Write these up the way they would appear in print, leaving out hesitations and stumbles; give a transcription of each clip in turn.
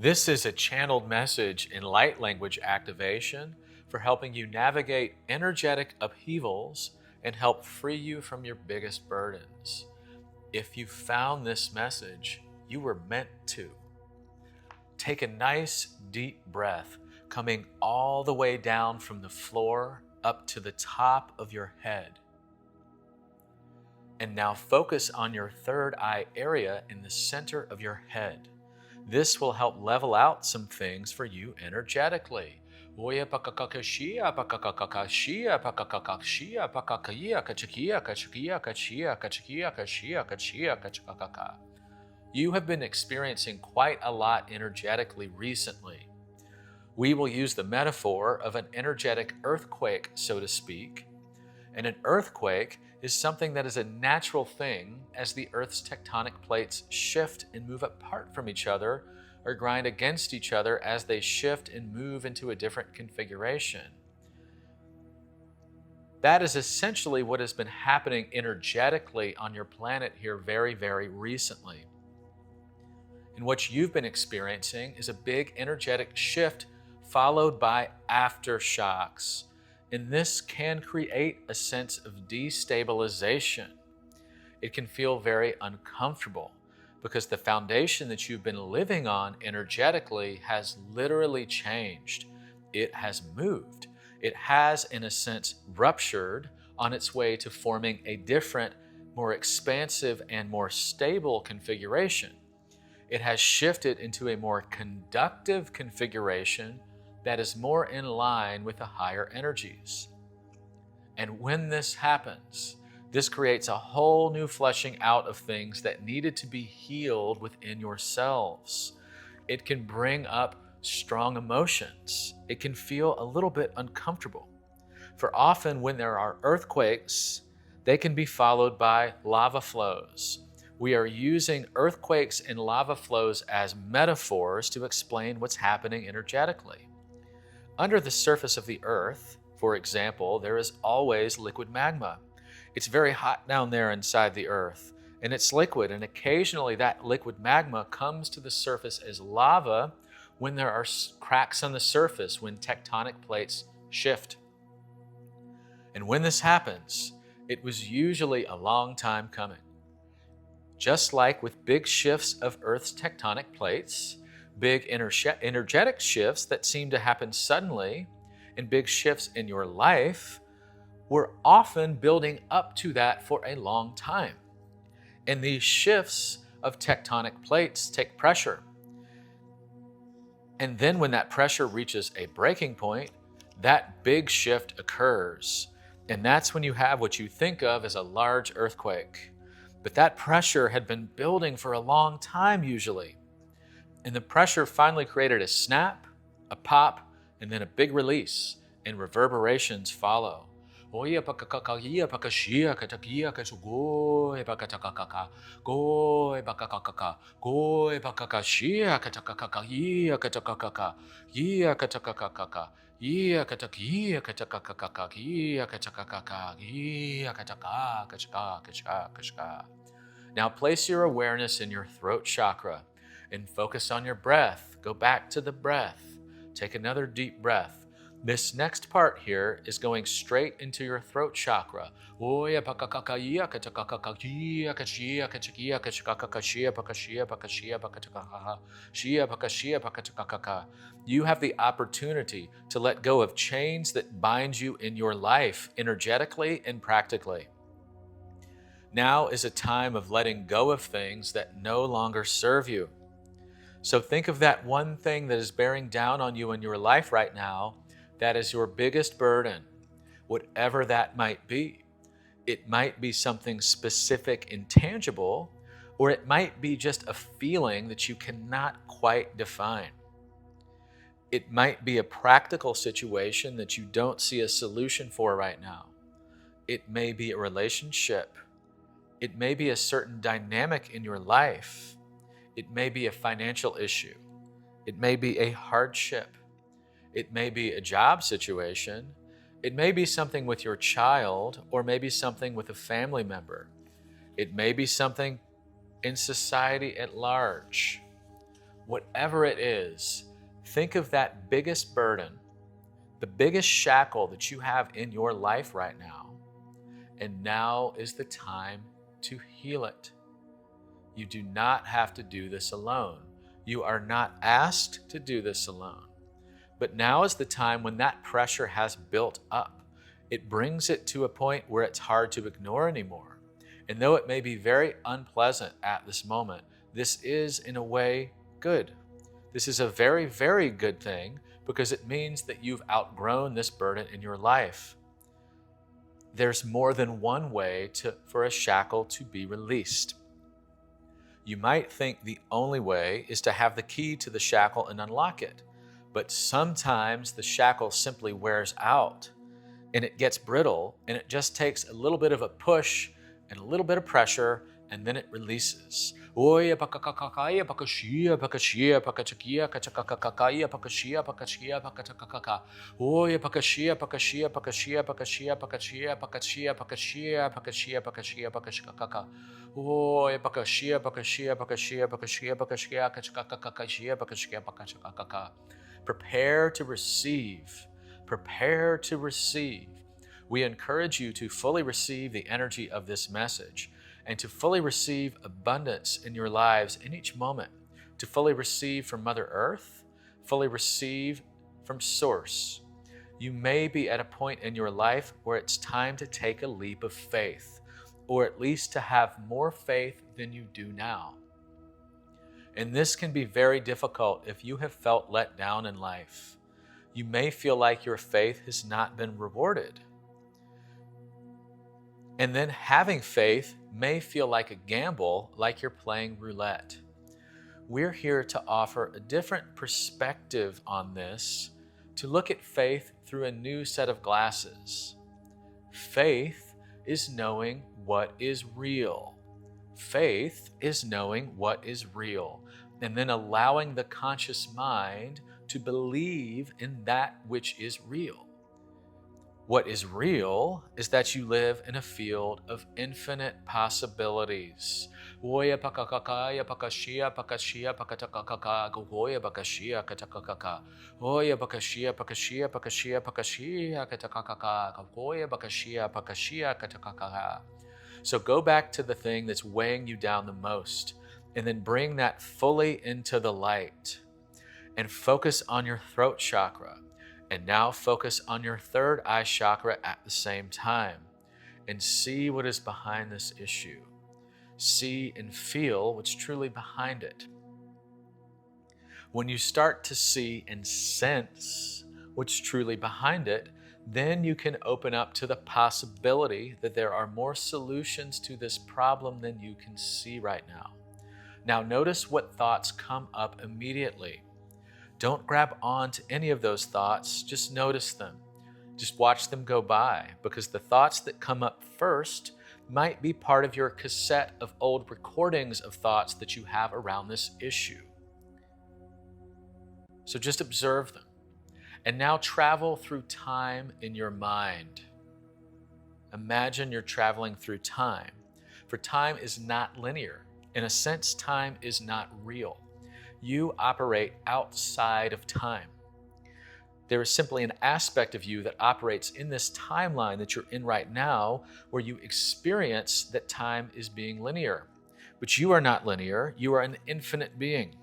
This is a channeled message in light language activation for helping you navigate energetic upheavals and help free you from your biggest burdens. If you found this message, you were meant to. Take a nice deep breath, coming all the way down from the floor up to the top of your head. And now focus on your third eye area in the center of your head. This will help level out some things for you energetically. You have been experiencing quite a lot energetically recently. We will use the metaphor of an energetic earthquake, so to speak. And an earthquake is something that is a natural thing as the Earth's tectonic plates shift and move apart from each other or grind against each other as they shift and move into a different configuration. That is essentially what has been happening energetically on your planet here very, very recently. And what you've been experiencing is a big energetic shift followed by aftershocks. And this can create a sense of destabilization. It can feel very uncomfortable because the foundation that you've been living on energetically has literally changed. It has moved. It has, in a sense, ruptured on its way to forming a different, more expansive and more stable configuration. It has shifted into a more conductive configuration that is more in line with the higher energies. And when this happens, this creates a whole new fleshing out of things that needed to be healed within yourselves. It can bring up strong emotions. It can feel a little bit uncomfortable. For often when there are earthquakes, they can be followed by lava flows. We are using earthquakes and lava flows as metaphors to explain what's happening energetically. Under the surface of the Earth, for example, there is always liquid magma. It's very hot down there inside the Earth, and it's liquid, and occasionally that liquid magma comes to the surface as lava when there are cracks on the surface, when tectonic plates shift. And when this happens, it was usually a long time coming. Just like with big shifts of Earth's tectonic plates, big energetic shifts that seem to happen suddenly, and big shifts in your life, we're often building up to that for a long time. And these shifts of tectonic plates take pressure. And then when that pressure reaches a breaking point, that big shift occurs. And that's when you have what you think of as a large earthquake. But that pressure had been building for a long time usually. And the pressure finally created a snap, a pop, and then a big release, and reverberations follow. Now place your awareness in your throat chakra and focus on your breath. Go back to the breath. Take another deep breath. This next part here is going straight into your throat chakra. You have the opportunity to let go of chains that bind you in your life, energetically and practically. Now is a time of letting go of things that no longer serve you. So think of that one thing that is bearing down on you in your life right now that is your biggest burden, whatever that might be. It might be something specific and tangible, or it might be just a feeling that you cannot quite define. It might be a practical situation that you don't see a solution for right now. It may be a relationship. It may be a certain dynamic in your life. It may be a financial issue. It may be a hardship. It may be a job situation. It may be something with your child, or maybe something with a family member. It may be something in society at large. Whatever it is, think of that biggest burden, the biggest shackle that you have in your life right now. And now is the time to heal it. You do not have to do this alone. You are not asked to do this alone. But now is the time when that pressure has built up. It brings it to a point where it's hard to ignore anymore. And though it may be very unpleasant at this moment, this is in a way good. This is a very, very good thing because it means that you've outgrown this burden in your life. There's more than one way for a shackle to be released. You might think the only way is to have the key to the shackle and unlock it, but sometimes the shackle simply wears out and it gets brittle, and it just takes a little bit of a push and a little bit of pressure, and then it releases. Prepare to receive. Prepare to receive. We encourage you to fully receive the energy of this message and to fully receive abundance in your lives in each moment, to fully receive from Mother Earth, fully receive from Source. You may be at a point in your life where it's time to take a leap of faith, or at least to have more faith than you do now. And this can be very difficult if you have felt let down in life. You may feel like your faith has not been rewarded. And then having faith may feel like a gamble, like you're playing roulette. We're here to offer a different perspective on this, to look at faith through a new set of glasses. Faith is knowing what is real. Faith is knowing what is real, and then allowing the conscious mind to believe in that which is real. What is real is that you live in a field of infinite possibilities. So go back to the thing that's weighing you down the most, and then bring that fully into the light. And focus on your throat chakra. And now focus on your third eye chakra at the same time. And see what is behind this issue. See and feel what's truly behind it. When you start to see and sense what's truly behind it, then you can open up to the possibility that there are more solutions to this problem than you can see right now. Now notice what thoughts come up immediately. Don't grab on to any of those thoughts, just notice them. Just watch them go by, because the thoughts that come up first might be part of your cassette of old recordings of thoughts that you have around this issue. So just observe them. And now travel through time in your mind. Imagine you're traveling through time, for time is not linear. In a sense, time is not real. You operate outside of time. There is simply an aspect of you that operates in this timeline that you're in right now, where you experience that time is being linear. But you are not linear, you are an infinite being.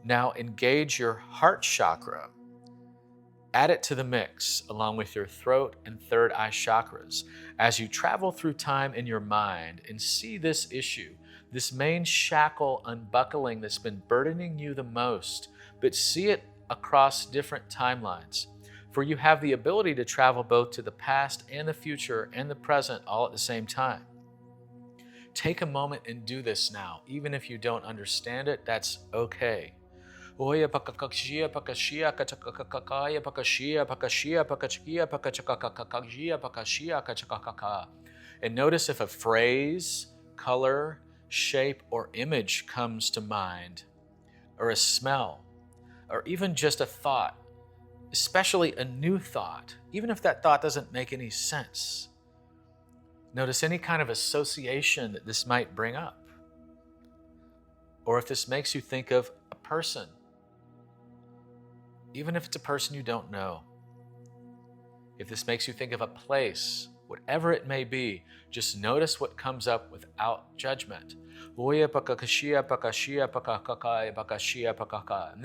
Now engage your heart chakra. Add it to the mix, along with your throat and third eye chakras, as you travel through time in your mind and see this issue, this main shackle unbuckling that's been burdening you the most, but see it across different timelines. For you have the ability to travel both to the past and the future and the present all at the same time. Take a moment and do this now. Even if you don't understand it, that's okay. And notice if a phrase, color, shape, or image comes to mind, or a smell, or even just a thought, especially a new thought, even if that thought doesn't make any sense. Notice any kind of association that this might bring up. Or if this makes you think of a person, even if it's a person you don't know. If this makes you think of a place, whatever it may be, just notice what comes up without judgment. And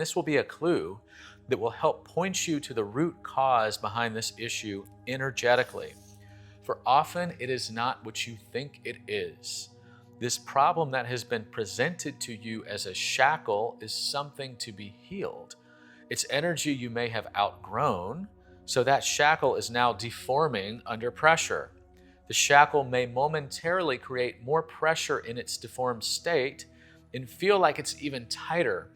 this will be a clue that will help point you to the root cause behind this issue energetically. For often it is not what you think it is. This problem that has been presented to you as a shackle is something to be healed. It's energy you may have outgrown, so that shackle is now deforming under pressure. The shackle may momentarily create more pressure in its deformed state and feel like it's even tighter.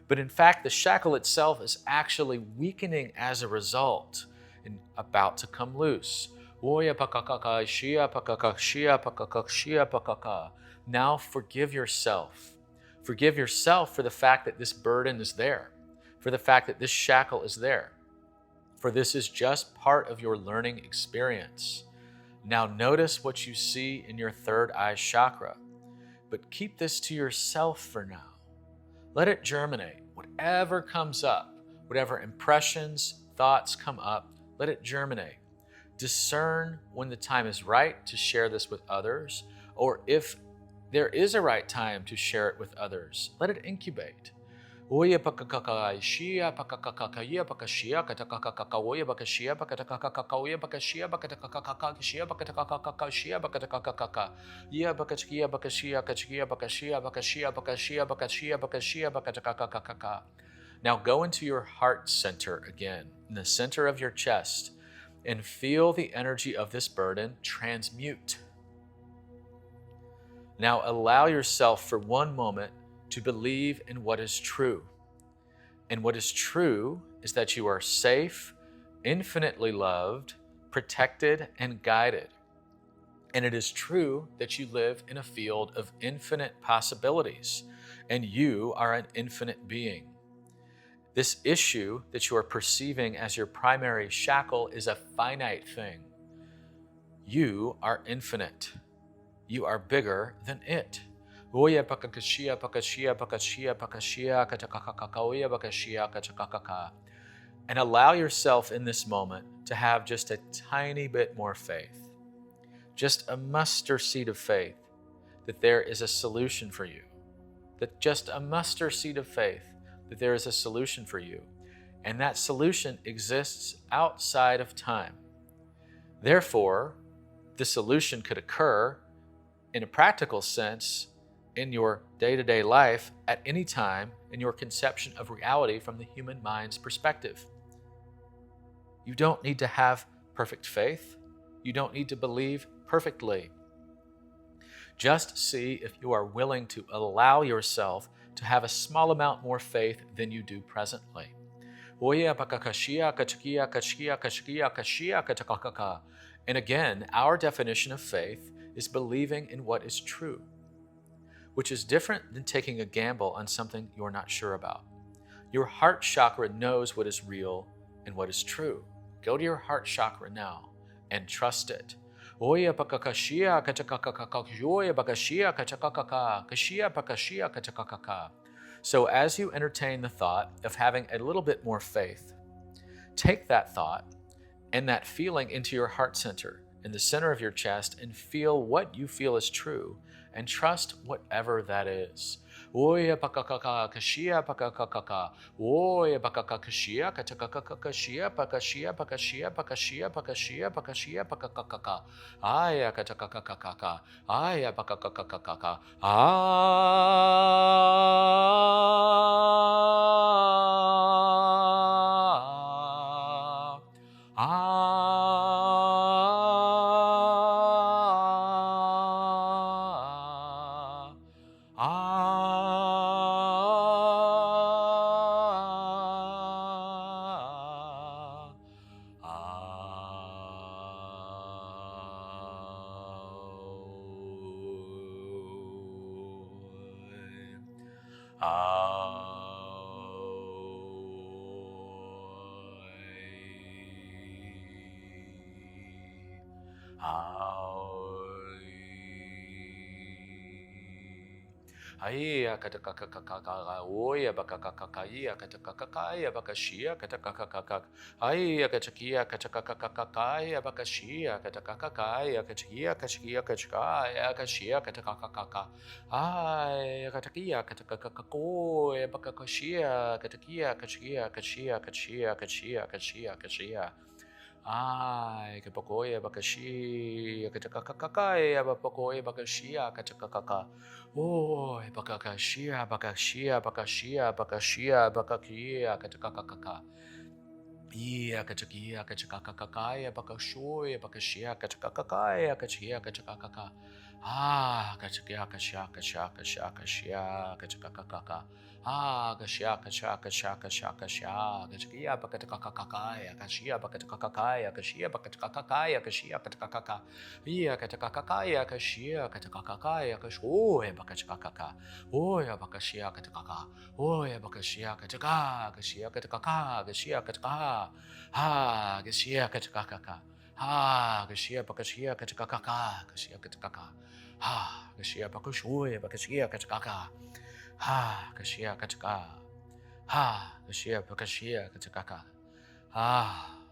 But in fact, the shackle itself is actually weakening as a result and about to come loose. Now forgive yourself. Forgive yourself for the fact that this burden is there, for the fact that this shackle is there. For this is just part of your learning experience. Now notice what you see in your third eye chakra, but keep this to yourself for now. Let it germinate. Whatever comes up, whatever impressions, thoughts come up, let it germinate. Discern when the time is right to share this with others, or if there is a right time to share it with others, let it incubate. Now go into your heart center again, in the center of your chest, and feel the energy of this burden transmute. Now allow yourself for one moment to believe in what is true. And what is true is that you are safe, infinitely loved, protected, and guided. And it is true that you live in a field of infinite possibilities, and you are an infinite being. This issue that you are perceiving as your primary shackle is a finite thing. You are infinite. You are bigger than it. And allow yourself in this moment to have just a tiny bit more faith, just a mustard seed of faith that there is a solution for you, that just a mustard seed of faith that there is a solution for you, and that solution exists outside of time. Therefore, the solution could occur in a practical sense in your day-to-day life at any time in your conception of reality from the human mind's perspective. You don't need to have perfect faith. You don't need to believe perfectly. Just see if you are willing to allow yourself to have a small amount more faith than you do presently. And again, our definition of faith is believing in what is true, which is different than taking a gamble on something you're not sure about. Your heart chakra knows what is real and what is true. Go to your heart chakra now and trust it. So as you entertain the thought of having a little bit more faith, take that thought and that feeling into your heart center, in the center of your chest, and feel what you feel is true, and trust whatever that is. Aya katakakakaka. Oya bakakakaya katakakakaya bakashia katakakakaka. Aya katakia katakakakakaya bakashia katakakakaya kachia kachia kachkaya kashia katakakakaka. Aya katakia katakakakakoya bakakashia katakia kachia kachia kachia kachia kachia kachia. Ay, kapakoya bakashi, katakakakaya, bapakoya bakashia, katakakaka. Oh, bakakashia, bakashia, bakashia, bakashia, bakakia, katakakaka. Iya, katakia, katakakakaya, bakashoya, bakashia, katakakakaya, kachia, katakakaka. Ah, katakia, kachia, kachia, kachia, kachia, katakakaka. Ah, kachia, kachia, kachia, kachia, kachia, katakia, bakatakakakaya, kachia, bakatakakakaya, kachia, bakatakakakaya, kachia, katakakaka. Iya, katakakakaya, kachia, katakakakaya, kashoya, bakatakakaka. Oya, bakashia, katakaka. Oya, bakashia, kataka, kashia, katakaka, kashia, kataka. Ha, kashia, katakaka. Ha, kashia, bakashia, katakaka, kashia, katakaka. Ha, kashia, bakashoya, bakashia, katakaka. Ha, kashia, kataka. Ha, kashia, bakashia, katakaka. Ah.